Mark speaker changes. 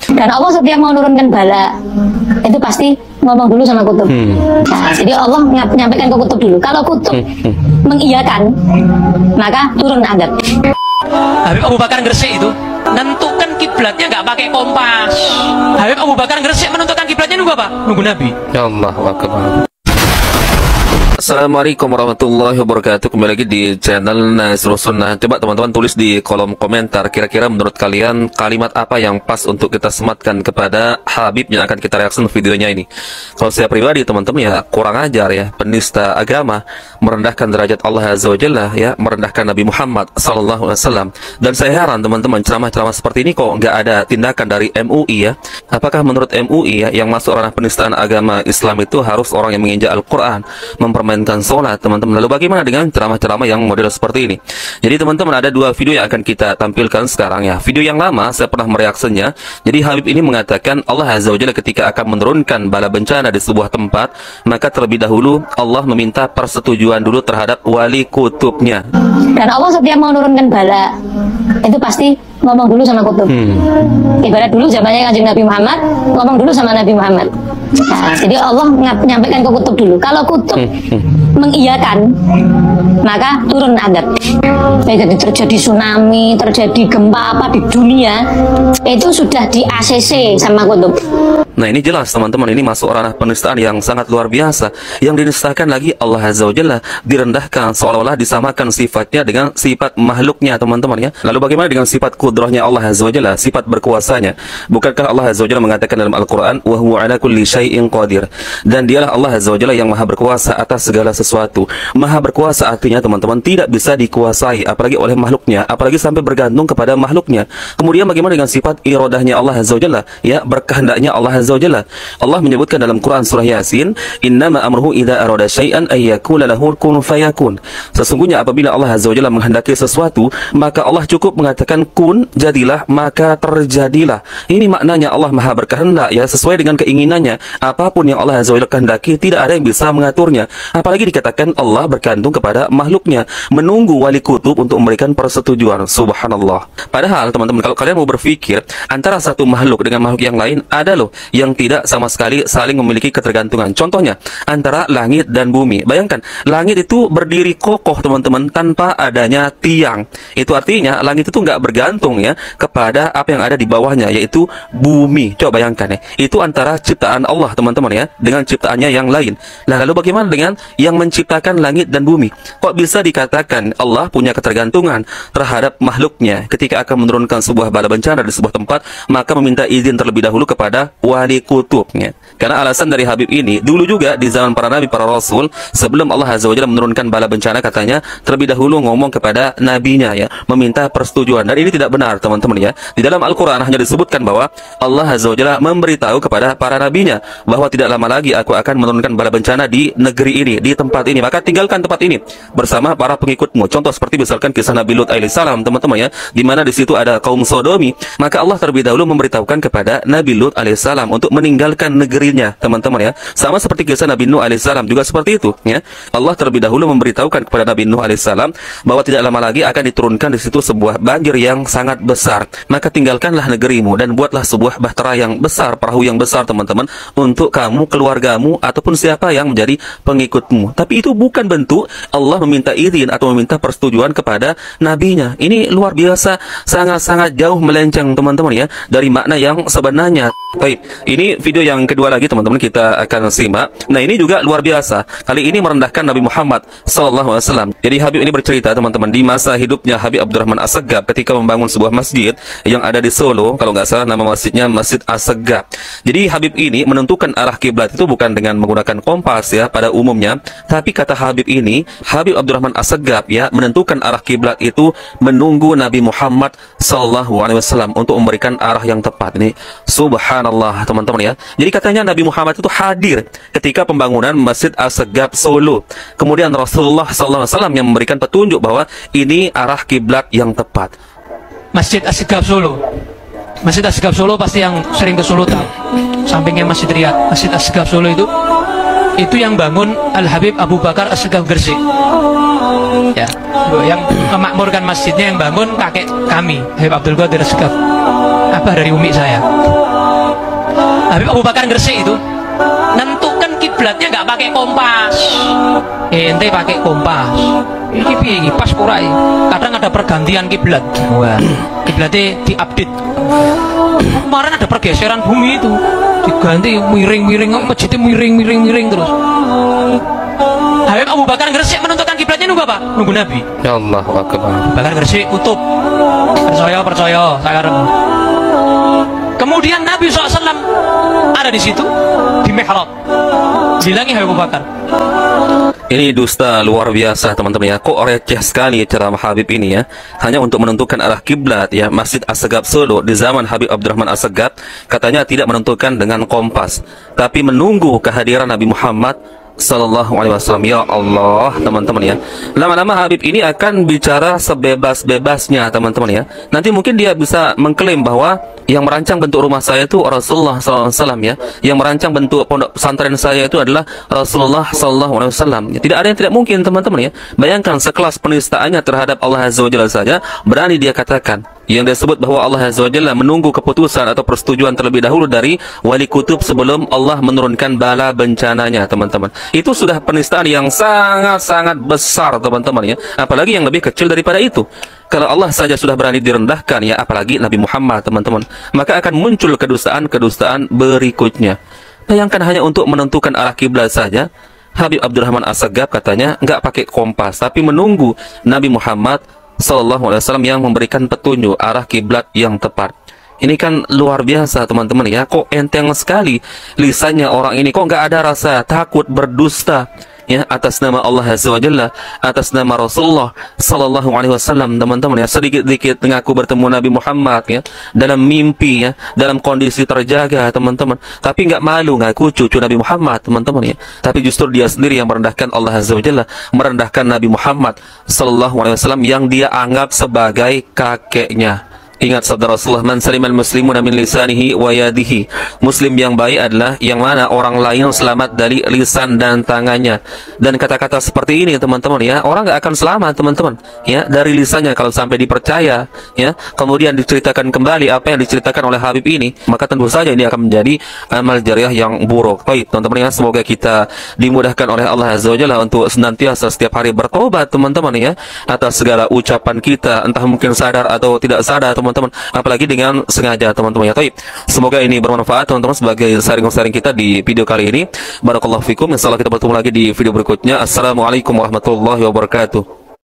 Speaker 1: Dan Allah setiap mau menurunkan bala itu pasti ngomong dulu sama kutub. Nah, jadi Allah menyampaikan ke kutub dulu. Kalau kutub mengiyakan, maka turun azab.
Speaker 2: Habib Abu Bakar Gresik itu menentukan kiblatnya nggak pakai kompas. Habib Abu Bakar Gresik menentukan kiblatnya nunggu apa? Nunggu Nabi.
Speaker 3: Ya Allah, Akbar. Assalamualaikum warahmatullahi wabarakatuh. Kembali lagi di channel Nasrul Sunnah. Coba teman-teman tulis di kolom komentar, kira-kira menurut kalian kalimat apa yang pas untuk kita sematkan kepada Habib yang akan kita reaksi videonya ini. Kalau saya pribadi teman-teman ya kurang ajar ya, penista agama, merendahkan derajat Allah Azza wa Jalla ya, merendahkan Nabi Muhammad sallallahu alaihi wasallam. Dan saya heran teman-teman, ceramah-ceramah seperti ini kok nggak ada tindakan dari MUI ya. Apakah menurut MUI ya, yang masuk ranah penistaan agama Islam itu harus orang yang menginjak Al-Quran, mempermainkan sholat teman-teman? Lalu bagaimana dengan ceramah-ceramah yang model seperti ini? Jadi teman-teman ada dua video yang akan kita tampilkan sekarang ya. Video yang lama saya pernah mereaksinya. Jadi Habib ini mengatakan Allah Azza wa Jalla ketika akan menurunkan bala bencana di sebuah tempat, maka terlebih dahulu Allah meminta persetujuan dulu terhadap wali kutubnya.
Speaker 1: Dan Allah setiap mau menurunkan bala itu pasti ngomong dulu sama kutub. Ibarat dulu zamannya Kanjeng Nabi Muhammad, ngomong dulu sama Nabi Muhammad. Nah, jadi Allah menyampaikan ke kutub dulu. Kalau kutub mengiyakan, maka turun azab. Jadi terjadi tsunami, terjadi gempa apa di dunia, itu sudah di ACC sama kutub.
Speaker 3: Nah ini jelas teman-teman, ini masuk ranah penistaan yang sangat luar biasa. Yang dinistakan lagi Allah Azza wa Jalla, direndahkan seolah-olah disamakan sifatnya dengan sifat makhluknya teman-teman ya. Lalu bagaimana dengan sifat kudrahnya Allah Azza wa Jalla, sifat berkuasanya? Bukankah Allah Azza wa Jalla mengatakan dalam Al-Quran, wa huwa ala kulli syai'in qadir, dan dialah Allah Azza wa Jalla yang maha berkuasa atas segala sesuatu. Maha berkuasa artinya teman-teman tidak bisa dikuasai apalagi oleh makhluknya, apalagi sampai bergantung kepada makhluknya. Kemudian bagaimana dengan sifat iradahnya Allah Azza wa Jalla ya, berkehendaknya Allah Azza wa Jalla. Allah menyebutkan dalam Quran surah Yasin, innama amruhu idza arada syai'an ay yaqula lahu kun fayakun. Sesungguhnya apabila Allah Azza wa Jalla menghendaki sesuatu, maka Allah cukup mengatakan kun, jadilah, maka terjadilah. Ini maknanya Allah maha berkehendak ya, sesuai dengan keinginannya. Apapun yang Allah Azza wa Jalla kehendaki, tidak ada yang bisa mengaturnya. Apalagi dikatakan Allah bergantung kepada makhluknya, menunggu wali kutub untuk memberikan persetujuan. Subhanallah. Padahal teman-teman, kalau kalian mau berpikir, antara satu makhluk dengan makhluk yang lain ada loh yang tidak sama sekali saling memiliki ketergantungan. Contohnya antara langit dan bumi. Bayangkan, langit itu berdiri kokoh teman-teman tanpa adanya tiang. Itu artinya langit itu nggak bergantung ya kepada apa yang ada di bawahnya, yaitu bumi. Coba bayangkan ya, itu antara ciptaan Allah teman-teman ya dengan ciptaannya yang lain. Nah lalu bagaimana dengan yang menciptakan langit dan bumi? Kok bisa dikatakan Allah punya ketergantungan terhadap makhluknya? Ketika akan menurunkan sebuah bala bencana di sebuah tempat, maka meminta izin terlebih dahulu kepada wali kutubnya. Karena alasan dari Habib ini, dulu juga di zaman para nabi, para rasul, sebelum Allah Azza wa Jalla menurunkan bala bencana, katanya terlebih dahulu ngomong kepada nabinya ya, meminta persetujuan. Dan ini tidak benar teman-teman ya. Di dalam Al-Quran hanya disebutkan bahwa Allah Azza wa Jalla memberitahu kepada para nabinya bahwa tidak lama lagi aku akan menurunkan bala bencana di negeri ini, di tempat ini, maka tinggalkan tempat ini bersama para pengikutmu. Contoh seperti misalkan kisah Nabi Lut alaihissalam teman-teman ya, di mana di situ ada kaum Sodomi, maka Allah terlebih dahulu memberitahukan kepada Nabi Lut alaihissalam untuk meninggalkan negerinya teman-teman ya. Sama seperti kisah Nabi Nuh alaihissalam juga seperti itu ya. Allah terlebih dahulu memberitahukan kepada Nabi Nuh alaihissalam bahwa tidak lama lagi akan diturunkan di situ sebuah banjir yang sangat besar, maka tinggalkanlah negerimu dan buatlah sebuah bahtera yang besar, perahu yang besar teman-teman, untuk kamu, keluargamu, ataupun siapa yang menjadi pengikutmu. Tapi itu bukan bentuk Allah meminta izin atau meminta persetujuan kepada nabinya. Ini luar biasa, sangat-sangat jauh melenceng teman-teman ya dari makna yang sebenarnya. Baik, ini video yang kedua lagi teman-teman, kita akan simak. Nah ini juga luar biasa, kali ini merendahkan Nabi Muhammad SAW. Jadi Habib ini bercerita teman-teman, di masa hidupnya Habib Abdurrahman As-Segaf ketika membangun sebuah masjid yang ada di Solo, kalau nggak salah nama masjidnya Masjid As-Segaf. Jadi Habib ini menentukan arah kiblat itu bukan dengan menggunakan kompas ya pada umumnya, tapi kata Habib ini, Habib Abdurrahman As-Segaf ya, menentukan arah kiblat itu menunggu Nabi Muhammad SAW untuk memberikan arah yang tepat. Ini subhanallah teman-teman ya. Jadi katanya Nabi Muhammad itu hadir ketika pembangunan Masjid As-Segaf Solo. Kemudian Rasulullah SAW yang memberikan petunjuk bahwa ini arah kiblat yang tepat.
Speaker 2: Masjid As-Segaf Solo. Masjid As-Segaf Solo pasti yang sering ke Solo tahu. Sampingnya Masjid Riyadh. Masjid As-Segaf Solo itu yang bangun Al-Habib Abu Bakar As-Segaf Gresik. Ya, yang memakmurkan masjidnya, yang bangun kakek kami, Habib Abdul Qadir As-Segaf. Abah dari umi saya. Habib Abu Bakar Gresik itu nentukan kiblatnya nggak pakai kompas. Ente pakai kompas. Ini piye iki pas ora iki? Kadang ada pergantian kiblat. Wah, kiblatnya diupdate. Kemarin ada pergeseran bumi itu. Diganti miring-miring, masjidnya miring-miring terus. Habib Abu Bakar Gresik menentukan kiblatnya nunggu apa? Nunggu Nabi.
Speaker 3: Ya Allah akbar.
Speaker 2: Bakar Gresik kutub. Percaya saya rem. Kemudian Nabi SAW ada di situ di mihrab. Bilangi Habib Abu Bakar.
Speaker 3: Ini dusta luar biasa teman-teman ya. Kok receh sekali ceramah Habib ini ya. Hanya untuk menentukan arah kiblat ya. Masjid Assegaf Solo di zaman Habib Abdurrahman Assegaf katanya tidak menentukan dengan kompas, tapi menunggu kehadiran Nabi Muhammad Sallallahu Alaihi Wasallam. Ya Allah teman-teman ya. Lama-lama Habib ini akan bicara sebebas-bebasnya teman-teman ya. Nanti mungkin dia bisa mengklaim bahwa yang merancang bentuk rumah saya itu Rasulullah Sallallahu Alaihi Wasallam ya. Yang merancang bentuk pondok pesantren saya itu adalah Rasulullah Sallallahu Alaihi Wasallam. Ya, tidak ada yang tidak mungkin teman-teman ya. Bayangkan sekelas penistaannya terhadap Allah Azza wa Jalla saja berani dia katakan. Yang disebut bahwa Allah Azza wa Jalla menunggu keputusan atau persetujuan terlebih dahulu dari wali kutub sebelum Allah menurunkan bala bencananya teman-teman. Itu sudah penistaan yang sangat-sangat besar teman-teman ya. Apalagi yang lebih kecil daripada itu. Kalau Allah saja sudah berani direndahkan ya, apalagi Nabi Muhammad teman-teman. Maka akan muncul kedustaan-kedustaan berikutnya. Bayangkan hanya untuk menentukan arah kiblat saja, Habib Abdurrahman Assegaf katanya nggak pakai kompas, tapi menunggu Nabi Muhammad Sallallahu Alaihi Wasallam yang memberikan petunjuk arah kiblat yang tepat. Ini kan luar biasa teman-teman ya. Kok enteng sekali lisannya orang ini, kok nggak ada rasa takut berdusta ya atas nama Allah Azza wa Jalla, atas nama Rasulullah Sallallahu Alaihi Wasallam teman-teman ya. Sedikit-sedikit mengaku bertemu Nabi Muhammad ya, dalam mimpi ya, dalam kondisi terjaga teman-teman, tapi nggak malu ngaku cucu Nabi Muhammad teman-teman ya. Tapi justru dia sendiri yang merendahkan Allah Azza wa Jalla, merendahkan Nabi Muhammad Sallallahu Alaihi Wasallam yang dia anggap sebagai kakeknya. Ingat sabda Rasulullah, man salimal muslimuna min lisanihi wa yadihi. Muslim yang baik adalah yang mana orang lain selamat dari lisan dan tangannya. Dan kata-kata seperti ini teman-teman ya, orang nggak akan selamat teman-teman ya dari lisannya kalau sampai dipercaya ya. Kemudian diceritakan kembali apa yang diceritakan oleh Habib ini, maka tentu saja ini akan menjadi amal jariah yang buruk. Baik teman-teman ya, semoga kita dimudahkan oleh Allah Azza wa Jalla untuk senantiasa setiap hari bertobat teman-teman ya atas segala ucapan kita, entah mungkin sadar atau tidak sadar teman-teman, apalagi dengan sengaja teman-teman ya. Taib. Semoga ini bermanfaat teman-teman sebagai sharing-sharing kita di video kali ini. Barakallahu fikum. Insyaallah kita bertemu lagi di video berikutnya. Assalamualaikum warahmatullahi wabarakatuh.